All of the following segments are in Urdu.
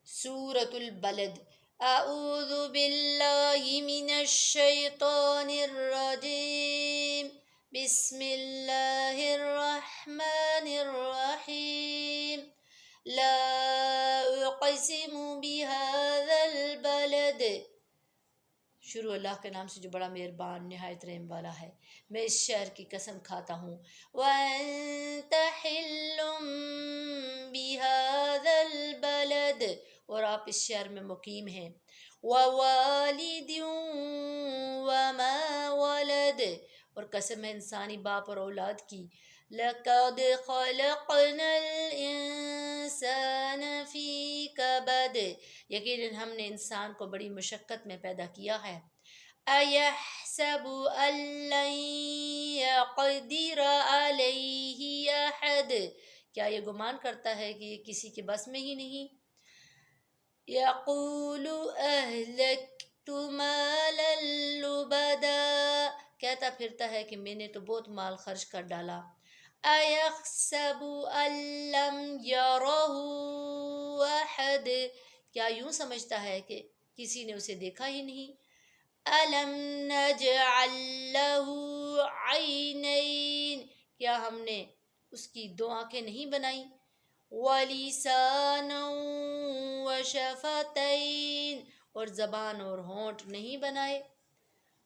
سورة البلد۔ اعوذ باللہ من الشیطان الرجیم، بسم اللہ الرحمن الرحیم۔ لا اقسم بهذا البلد، شروع اللہ کے نام سے جو بڑا مہربان نہایت رحم والا ہے۔ میں اس شہر کی قسم کھاتا ہوں۔ وَأَنْتَ حِلٌّ بِهَذَا الْبَلَدِ، اور آپ اس شہر میں مقیم ہیں۔ وَوَالِدٍ وَمَا وَلَدَ، اور قسم ہے انسانی باپ اور اولاد کی۔ لَقَدْ خَلَقْنَا الْإِنسَانَ فِي كَبَدٍ، یقیناً ہم نے انسان کو بڑی مشقت میں پیدا کیا ہے۔ أَيَحْسَبُ أَن لَّن يَقْدِرَ عَلَيْهِ أَحَدٌ، کیا یہ گمان کرتا ہے کہ یہ کسی کے بس میں ہی نہیں۔ يَقُولُ أَهْلَكْتُ مَالًا لُبَدًا، کہتا پھرتا ہے کہ میں نے تو بہت مال خرچ کر ڈالا۔ أَيَحْسَبُ أَن لَّمْ يَرَهُ أَحَدٌ، کیا یوں سمجھتا ہے کہ کسی نے اسے دیکھا ہی نہیں۔ أَلَمْ نَجْعَل لَّهُ عَيْنَيْنِ، کیا ہم نے اس کی دو آنکھیں نہیں بنائیں۔ وَلِسَانًا وَشَفَتَيْنِ، اور زبان اور ہونٹ نہیں بنائے۔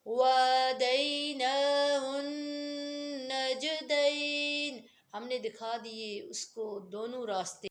وَهَدَيْنَاهُ النَّجْدَيْنِ، ہم نے دکھا دیے اس کو دونوں راستے۔